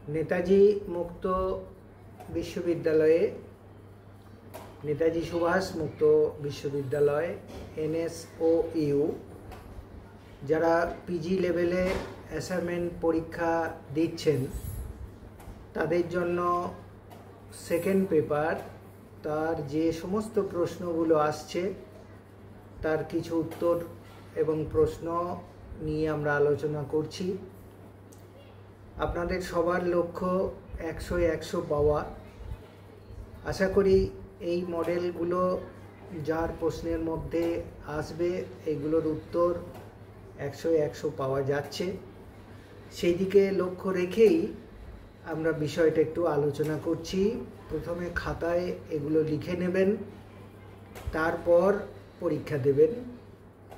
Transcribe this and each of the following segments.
নেতাজি মুক্ত বিশ্ববিদ্যালয়ে নেতাজি সুভাষ মুক্ত বিশ্ববিদ্যালয় NSOU যারা পিজি লেভেলে অ্যাসাইনমেন্ট পরীক্ষা দিচ্ছেন তাদের জন্য সেকেন্ড পেপার তার যে সমস্ত প্রশ্নগুলো আসছে তার কিছু উত্তর এবং প্রশ্ন নিয়ে আমরা আলোচনা করছি। আপনাদের সবার লক্ষ্য 100 পাওয়া। আশা করি এই মডেলগুলো যার প্রশ্নের মধ্যে আসবে এগুলোর উত্তর 100 পাওয়া যাচ্ছে। সেই দিকে লক্ষ্য রেখেই আমরা বিষয়টা একটু আলোচনা করছি। প্রথমে খাতায় এগুলো লিখে নেবেন, তারপর পরীক্ষা দেবেন।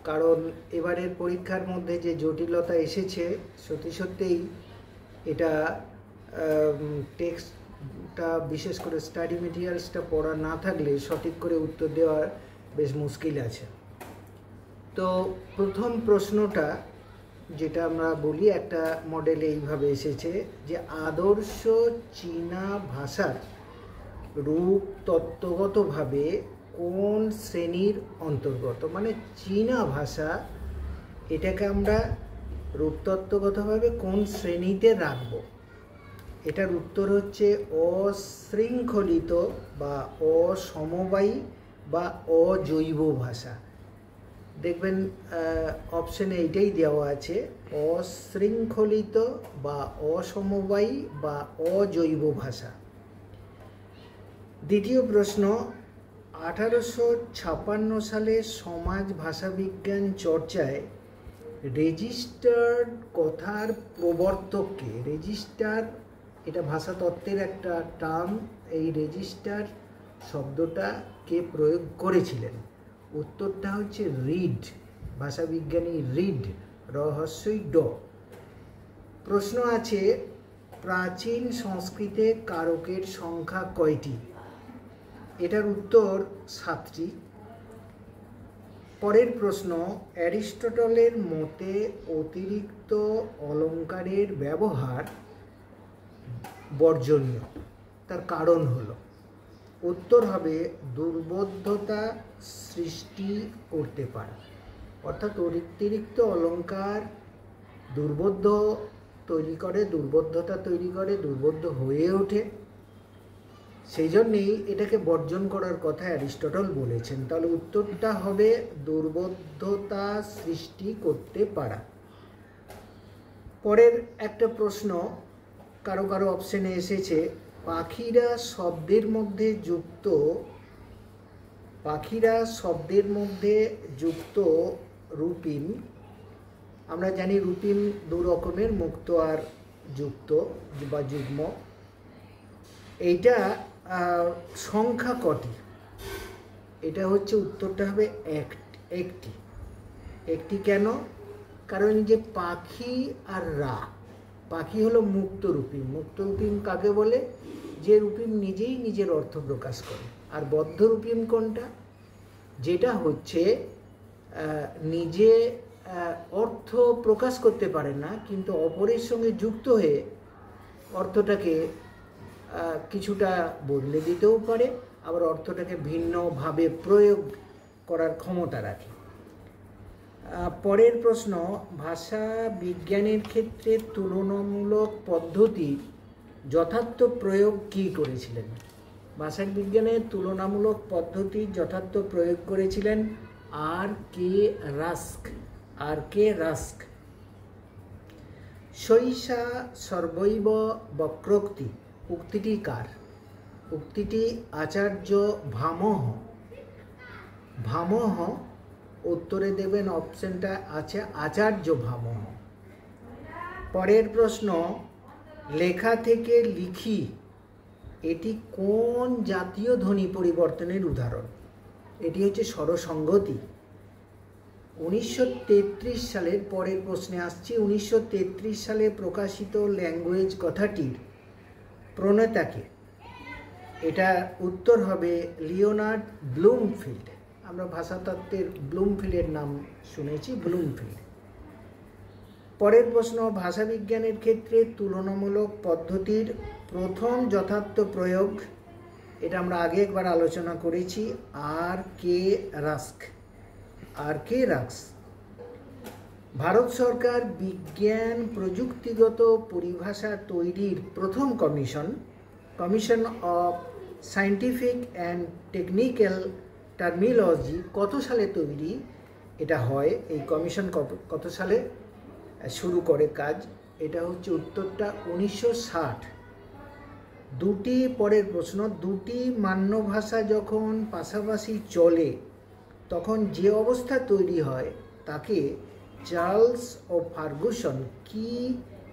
কারণ এবারের পরীক্ষার মধ্যে যে জটিলতা এসেছে সত্যিই এটা টেক্সটটা বিশেষ করে স্টাডি মেটেরিয়ালসটা পড়া না থাকলে সঠিক করে উত্তর দেওয়া বেশ মুশকিল আছে। তো প্রথম প্রশ্নটা যেটা আমরা বলি একটা মডেলে এইভাবে এসেছে যে আদর্শ চীনা ভাষার রূপ তত্ত্বগতভাবে কোন শ্রেণীর অন্তর্গত, মানে চীনা ভাষা এটাকে আমরা রূপতত্ত্বগতভাবে কোন শ্রেণীতে রাখব। এটার উত্তর হচ্ছে অশৃঙ্খলিত বা অসমবায়ী বা অজৈব ভাষা। দেখবেন অপশনে এইটাই দেওয়া আছে, অশৃঙ্খলিত বা অসমবায়ী বা অজৈব ভাষা। দ্বিতীয় প্রশ্ন, 1856 সালে সমাজ ভাষাবিজ্ঞান চর্চায় রেজিস্টার্ড কথার প্রবর্তককে, রেজিস্টার এটা ভাষাতত্ত্বের একটা টার্ম, এই রেজিস্টার শব্দটা কে প্রয়োগ করেছিলেন? উত্তরটা হচ্ছে রিড, ভাষাবিজ্ঞানী রিড, রহস্যই ড। প্রশ্ন আছে প্রাচীন সংস্কৃতে কারকের সংখ্যা কয়টি? এটার উত্তর 7টি। পরের প্রশ্ন, অ্যারিস্টটলের মতে অতিরিক্ত অলঙ্কারের ব্যবহার বর্জনীয়, তার কারণ হলো? উত্তর হবে দুর্বোধ্যতা সৃষ্টি করতে পারে। অর্থাৎ অতিরিক্ত অলঙ্কার দুর্বোধ্য তৈরি করে, দুর্বোধ্যতা তৈরি করে, দুর্বোধ্য হয়ে ওঠে। সেই জন্যেই এটাকে বর্জন করার কথা অ্যারিস্টটল বলেছেন। তাহলে উত্তরটা হবে দুর্বোধ্যতা সৃষ্টি করতে পারা। পরের একটা প্রশ্ন কারো অপশনে এসেছে, পাখিরা শব্দের মধ্যে যুক্ত রূপিম। আমরা জানি রূপিম দু রকমের, মুক্ত আর যুক্ত বা যুগ্ম। এইটা সংখ্যা কটি? এটা হচ্ছে উত্তরটা হবে একটি। কেন? কারণ যে পাখি আর রা, পাখি হলো মুক্ত রূপিম। মুক্ত রূপিম কাকে বলে? যে রূপিম নিজেই নিজের অর্থ প্রকাশ করে। আর বদ্ধ রূপিম কোনটা? যেটা হচ্ছে নিজে অর্থ প্রকাশ করতে পারে না কিন্তু অপরের সঙ্গে যুক্ত হয়ে অর্থটাকে কিছুটা বদলে দিতেও পারে, আবার অর্থটাকে ভিন্নভাবে প্রয়োগ করার ক্ষমতা রাখে। পরের প্রশ্ন, ভাষা বিজ্ঞানের ক্ষেত্রে তুলনামূলক পদ্ধতির যথার্থ প্রয়োগ কী করেছিলেন? ভাষা বিজ্ঞানের তুলনামূলক পদ্ধতির যথার্থ প্রয়োগ করেছিলেন আর.কে. রাস্ক। শৈশা সর্বৈব বক্রোক্তি উক্তিটি কার? উক্তিটি আচার্য ভামহ। উত্তরে দেবেন, অপশনটা আছে আচার্য ভামহ। পরের প্রশ্ন, লেখা থেকে লিখি এটি কোন জাতীয় ধ্বনি পরিবর্তনের উদাহরণ? এটি হচ্ছে স্বরসংগতি। 1933 সালের, পরের প্রশ্নে আসছি, 1933 সালে প্রকাশিত ল্যাঙ্গুয়েজ কথাটির প্রণেতাকে? এটা উত্তর হবে লিওনার্ড ব্লুমফিল্ড। আমরা ভাষাতত্ত্বের ব্লুমফিল্ডের নাম শুনেছি, ব্লুমফিল্ড। পরের প্রশ্ন, ভাষাবিজ্ঞানের ক্ষেত্রে তুলনামূলক পদ্ধতির প্রথম যথার্থ প্রয়োগ, এটা আমরা আগে একবার আলোচনা করেছি, আর.কে রাস্ক। ভারত সরকার বিজ্ঞান প্রযুক্তিগত পরিভাষা তৈরির প্রথম commission of scientific and technical terminology কত সালে তৈরি এটা হয়? এই কমিশন কত সালে শুরু করে কাজ? এটা হচ্ছে উত্তরটা 1960। পরের প্রশ্ন, দুটি মান্য ভাষা যখন পাশাপাশি চলে তখন যে অবস্থা তৈরি হয় তাকে চার্লস ও ফার্গুসন কি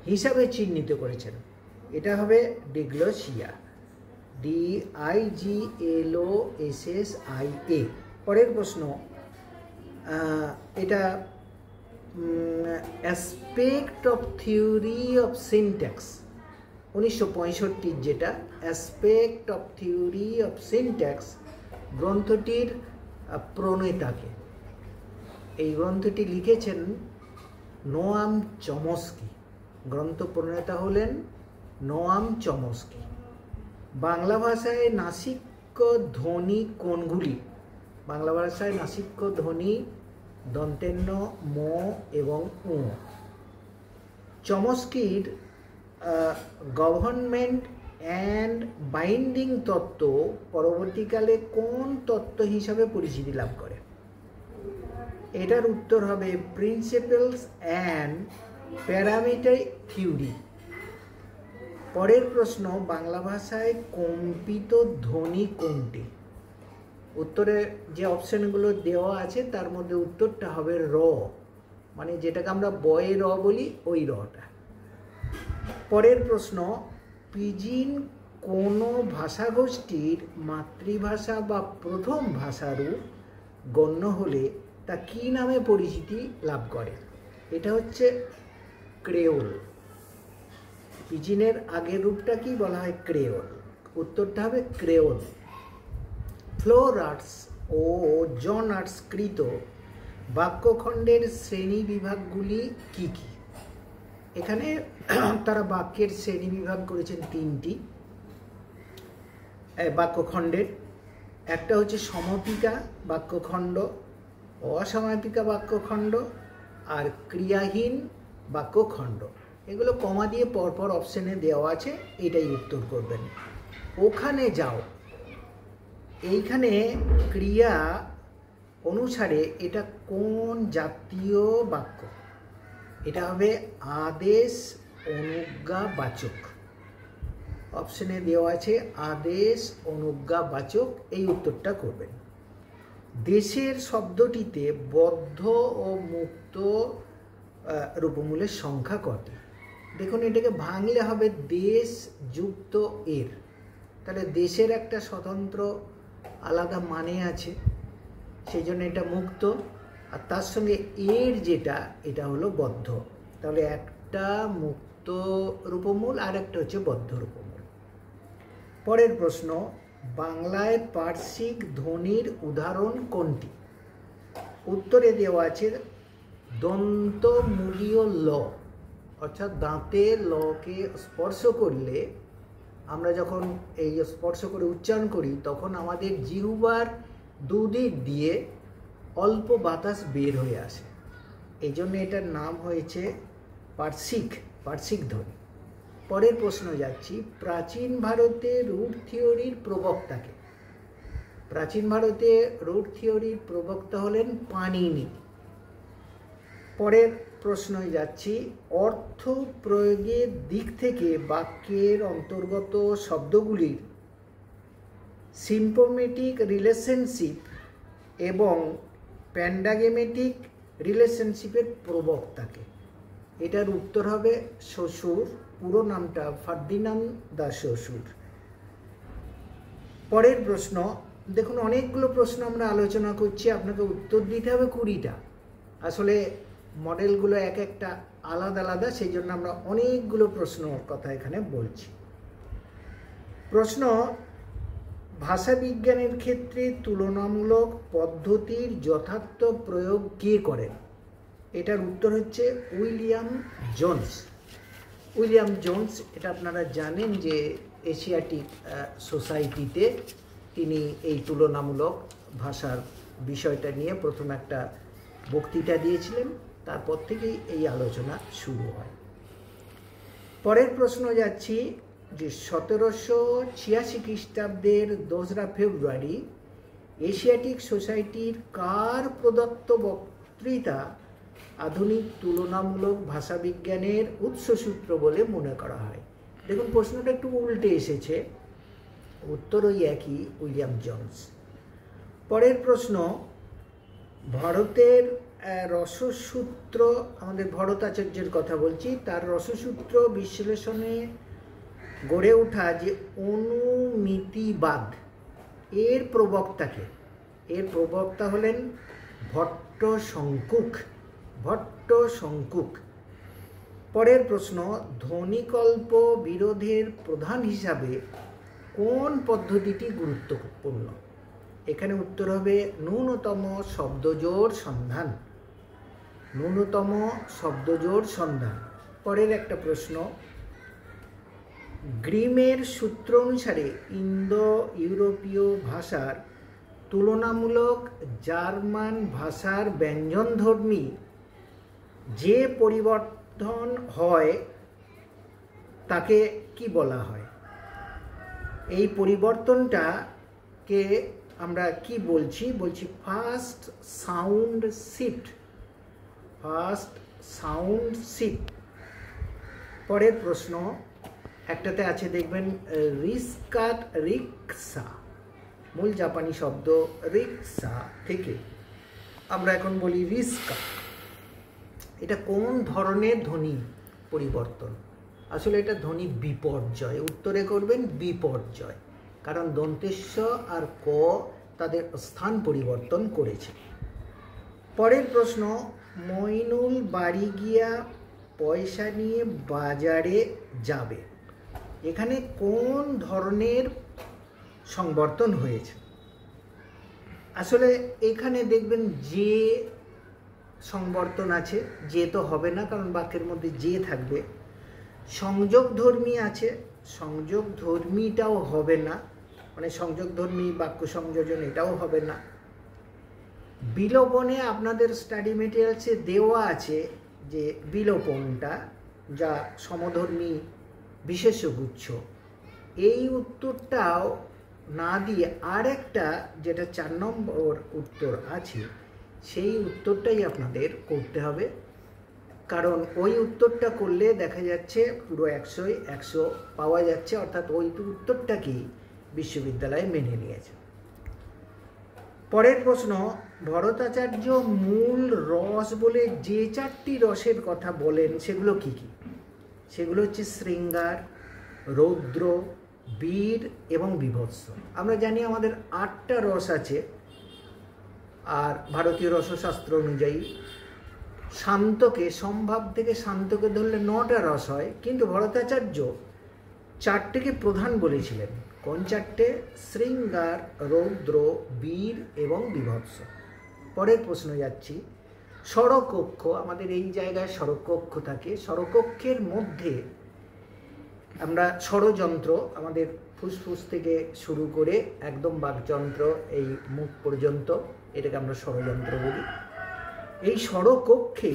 হিসাবে চিহ্নিত করেছেন? এটা হবে ডিগ্লোসিয়া, DIGLOSSIA। পরের প্রশ্ন, এটা aspect of theory of syntax 1965, যেটা aspect of theory of syntax গ্রন্থটির প্রণেতাকে? এই গ্রন্থটি লিখেছেন নোয়াম চমস্কি। গ্রন্থ প্রণেতা হলেন নোয়াম চমস্কি। বাংলা ভাষায় নাসিক্য ধ্বনি কোনগুলি? বাংলা ভাষায় নাসিক্য ধ্বনি দন্তেন্য ম এবং উ। চমস্কির গভর্নমেন্ট অ্যান্ড বাইন্ডিং তত্ত্ব পরবর্তীকালে কোন তত্ত্ব হিসাবে পরিচিতি লাভ করে? এটার উত্তর হবে প্রিন্সিপালস অ্যান্ড প্যারামিটার থিওরি। পরের প্রশ্ন, বাংলা ভাষায় কম্পিত ধ্বনি কোনটি? উত্তরে যে অপশনগুলো দেওয়া আছে তার মধ্যে উত্তরটা হবে র, মানে যেটাকে আমরা বয়ে র বলি, ওই রটা। পরের প্রশ্ন, পিজিন কোন ভাষাগোষ্ঠীর মাতৃভাষা বা প্রথম ভাষারূপ গণ্য হলে তা কি নামে পরিচিতি লাভ করে? এটা হচ্ছে ক্রেওল। পিজিনের আগের রূপটা কি বলা হয়? ক্রেওল। উত্তরটা হবে ক্রেওল। ফ্লোর আর্টস ও জন আর্টস কৃত বাক্যখণ্ডের শ্রেণী বিভাগগুলি কি কি? এখানে তারা বাক্যের শ্রেণী বিভাগ করেছেন তিনটি বাক্যখণ্ডের। একটা হচ্ছে সমপিকা বাক্যখণ্ড, অসমাপিকা বাক্যখণ্ড আর ক্রিয়াহীন বাক্যখণ্ড। এগুলো কমা দিয়ে পরপর অপশনে দেওয়া আছে, এটাই উত্তর করবেন। ওখানে যাও, এইখানে ক্রিয়া অনুসারে এটা কোন জাতীয় বাক্য? এটা হবে আদেশ অনুজ্ঞাবাচক। অপশনে দেওয়া আছে আদেশ অনুজ্ঞাবাচক, এই উত্তরটা করবেন। দেশের শব্দটিতে বদ্ধ ও মুক্ত রূপমূলের সংখ্যা কটি? দেখুন, এটাকে ভাঙলে হবে দেশ যুক্ত এর, তাহলে দেশের একটা স্বতন্ত্র আলাদা মানে আছে, সেই জন্য এটা মুক্ত, আর তার সঙ্গে এর যেটা, এটা হলো বদ্ধ। তাহলে একটা মুক্ত রূপমূল আর একটা হচ্ছে বদ্ধ রূপমূল। পরের প্রশ্ন, বাংলায় পার্শ্বিক ধ্বনির উদাহরণ কোনটি? উত্তরে দেওয়া আছে দন্তমূলীয় ল, অর্থাৎ দাঁতে লকে স্পর্শ করলে, আমরা যখন এই স্পর্শ করে উচ্চারণ করি তখন আমাদের জিহ্বার দুদিক দিয়ে অল্প বাতাস বের হয়ে আসে, এই জন্য এটার নাম হয়েছে পার্শ্বিক ধ্বনি। পরের প্রশ্ন যাচ্ছি, প্রাচীন ভারতে রুট থিওরির প্রবক্তাকে? প্রাচীন ভারতে রুট থিওরির প্রবক্তা হলেন পাণিনি। পরের প্রশ্নে যাচ্ছি, অর্থ প্রয়োগের দিক থেকে বাক্যের অন্তর্গত শব্দগুলির সিম্পোমেটিক রিলেশনশিপ এবং প্যান্ডাগেমেটিক রিলেশনশিপের প্রবক্তাকে? এটার উত্তর হবে শ্বশুর, পুরো নামটা ফার্দিনান্দ দা শ্বশুর। পরের প্রশ্ন, দেখুন অনেকগুলো প্রশ্ন আমরা আলোচনা করছি, আপনাকে উত্তর দিতে হবে 20টা। আসলে মডেলগুলো এক একটা আলাদা আলাদা, সেই জন্য আমরা অনেকগুলো প্রশ্ন কথা এখানে বলছি। প্রশ্ন, ভাষাবিজ্ঞানের ক্ষেত্রে তুলনামূলক পদ্ধতির যথার্থ প্রয়োগ কে করেন? এটার উত্তর হচ্ছে উইলিয়াম জোন্স। উইলিয়াম জোন্স, এটা আপনারা জানেন যে এশিয়াটিক সোসাইটিতে তিনি এই তুলনামূলক ভাষার বিষয়টা নিয়ে প্রথম একটা বক্তৃতা দিয়েছিলেন, তারপর থেকেই এই আলোচনা শুরু হয়। পরের প্রশ্ন যাচ্ছি যে 1786 খ্রিস্টাব্দের 2রা ফেব্রুয়ারি এশিয়াটিক সোসাইটির কার প্রদত্ত বক্তৃতা আধুনিক তুলনামূলক ভাষাবিজ্ঞানের উৎসসূত্র বলে মনে করা হয়? দেখুন প্রশ্নটা একটু উল্টে এসেছে, উত্তর ওই একই, উইলিয়াম জোন্স। পরের প্রশ্ন, ভরতের রসসূত্র, আমাদের ভরতাচার্যের কথা বলছি, তার রসসূত্র বিশ্লেষণে গড়ে ওঠা যে অনুমিতিবাদ, এর প্রবক্তাকে? এর প্রবক্তা হলেন ভট্টশঙ্কুক। ভট্টশঙ্কুক। পরের প্রশ্ন, ধ্বনিকল্প বিরোধের প্রধান হিসাবে কোন পদ্ধতিটি গুরুত্বপূর্ণ? এখানে উত্তর হবে ন্যূনতম শব্দজোড় সন্ধান। ন্যূনতম শব্দজোড় সন্ধান। পরের একটা প্রশ্ন, গ্রিমের সূত্র অনুসারে ইন্দো ইউরোপীয় ভাষার তুলনামূলক জার্মান ভাষার ব্যঞ্জনধর্মী যে পরিবর্তন হয় তাকে কি বলা হয়? এই পরিবর্তনটাকে আমরা কি বলছি? First sound shift. First sound shift. পরের প্রশ্ন, একটাতে আছে দেখবেন রিস্কাট, রিক্সা, মূল জাপানি শব্দ রিক্সা থেকে আমরা এখন বলি রিস্কা। এটা কোন ধরনের ধ্বনি পরিবর্তন? আসলে এটা ধ্বনি বিপর্যয়। উত্তরে করবেন বিপর্যয়, কারণ দন্তেশ্ব আর ক তাদের স্থান পরিবর্তন করেছে। পরের প্রশ্ন, মইনুল বাড়ি গিয়া পয়সা নিয়ে বাজারে যাবে, এখানে কোন ধরনের সংবর্তন হয়েছে? আসলে এখানে দেখবেন যে সংবর্তন আছে, যে তো হবে না কারণ বাক্যের মধ্যে যে থাকবে। সংযোগধর্মী আছে, সংযোগধর্মীটাও হবে না, মানে সংযোগধর্মী বাক্য সংযোজন এটাও হবে না। বিলোপনে আপনাদের স্টাডি মেটেরিয়ালসে দেওয়া আছে যে বিলোপনটা, যা সমধর্মী বিশেষ্যগুচ্ছ, এই উত্তরটাও না দিয়ে আরেকটা যেটা 4 নম্বর উত্তর আছে সেই উত্তরটাই আপনাদের করতে হবে, কারণ ওই উত্তরটা করলে দেখা যাচ্ছে পুরো 100-ই 100 পাওয়া যাচ্ছে, অর্থাৎ ওই উত্তরটাকেই বিশ্ববিদ্যালয়ে মেনে নিয়েছে। পরের প্রশ্ন, ভরতাচার্য মূল রস বলে যে 4টি রসের কথা বলেন সেগুলো কি কি? সেগুলো হচ্ছে শৃঙ্গার, রৌদ্র, বীর এবং বীভৎস। আমরা জানি আমাদের 8টা রস আছে, আর ভারতীয় রসশাস্ত্র অনুযায়ী শান্তকে, সম্ভাব থেকে শান্তকে ধরলে 9টা রস হয়, কিন্তু ভরতাচার্য 4টেকে প্রধান বলেছিলেন। কোন 4টে? শৃঙ্গার, রৌদ্র, বীর এবং বীভৎস। পরের প্রশ্ন যাচ্ছি, স্বরকক্ষ, আমাদের এই জায়গায় স্বরকক্ষ থাকে, স্বরকক্ষের মধ্যে আমরা স্বরযন্ত্র, আমাদের ফুসফুস থেকে শুরু করে একদম বাকযন্ত্র এই মুখ পর্যন্ত, এটাকে আমরা স্বরযন্ত্র বলি। এই স্বরকক্ষে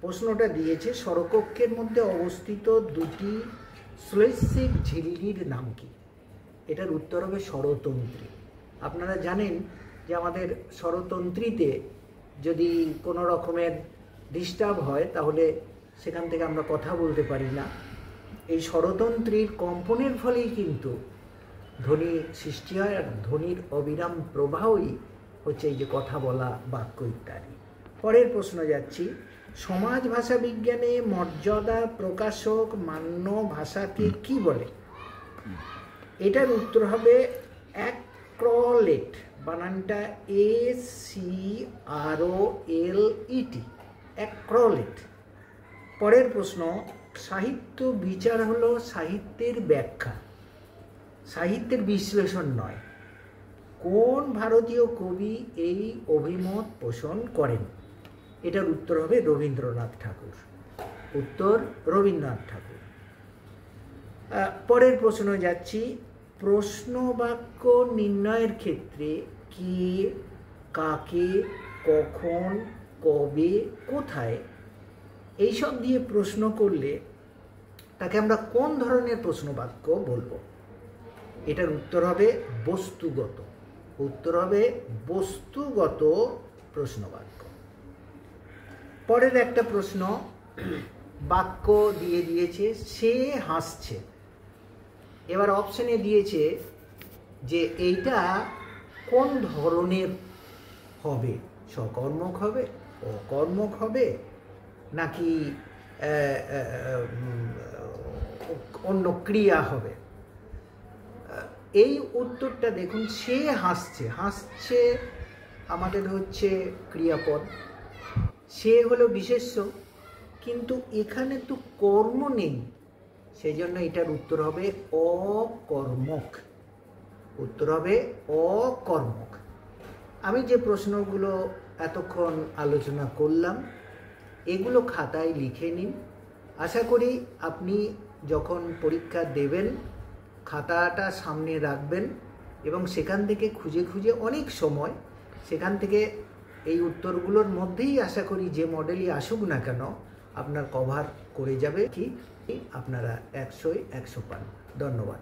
প্রশ্নটা দিয়েছে, স্বরকক্ষের মধ্যে অবস্থিত 2টি শ্লৈষিক ঝিল্লির নাম কি? এটার উত্তর হবে স্বরতন্ত্রী। আপনারা জানেন যে আমাদের স্বরতন্ত্রীতে যদি কোনো রকমের ডিস্টার্ব হয় তাহলে সেখান থেকে আমরা কথা বলতে পারি না। এই স্বরতন্ত্রীর কম্পনের ফলেই কিন্তু ধ্বনি সৃষ্টি হয়, আর ধ্বনির অবিরাম প্রবাহই হচ্ছে এই যে কথা বলা, বাক্য ইত্যাদি। পরের প্রশ্ন যাচ্ছি, সমাজ ভাষা বিজ্ঞানে মর্যাদা প্রকাশক মান্য ভাষাকে কি বলে? এটার উত্তর হবে অ্যাক্রোলেট, বানানটা ACROLET, অ্যাক্রোলেট। পরের প্রশ্ন, সাহিত্য বিচার হলো সাহিত্যের ব্যাখ্যা, সাহিত্যের বিশ্লেষণ নয়। কোন ভারতীয় কবি এই অভিমত পোষণ করেন? এটার উত্তর হবে রবীন্দ্রনাথ ঠাকুর। উত্তর রবীন্দ্রনাথ ঠাকুর। পরের প্রশ্ন যাচ্ছি। প্রশ্ন বাক্য নির্ণয়ের ক্ষেত্রে কে, কাকে, কখন, কবে, কোথায় এইসব দিয়ে প্রশ্ন করলে তাকে আমরা কোন ধরনের প্রশ্ন বাক্য বলবো? এটার উত্তর হবে বস্তুগত। উত্তর হবে বস্তুগত প্রশ্ন বাক্য। পরের একটা প্রশ্ন, বাক্য দিয়ে দিয়েছে সে হাসছে। এবার অপশনে দিয়েছে যে এইটা কোন ধরনের হবে, সকর্মক হবে, অকর্মক হবে, নাকি অন্য ক্রিয়া হবে। এই উত্তরটা দেখুন, সে হাসছে। হাসছে আমাদের হচ্ছে ক্রিয়াপদ, সে হলো বিশেষ্য, কিন্তু এখানে তো কর্ম নেই, সেই জন্য এটার উত্তর হবে অকর্মক। উত্তর হবে অকর্মক। আমি যে প্রশ্নগুলো এতক্ষণ আলোচনা করলাম এগুলো খাতায় লিখে নিন। আশা করি আপনি যখন পরীক্ষা দেবেন খাতাটা সামনে রাখবেন এবং সেখান থেকে খুঁজে খুঁজে অনেক সময় সেখান থেকে এই উত্তরগুলোর মধ্যেই আশা করি যে মডেলই আসুক না কেন আপনার কভার করে যাবে, কি আপনারা 100-100 পান। ধন্যবাদ।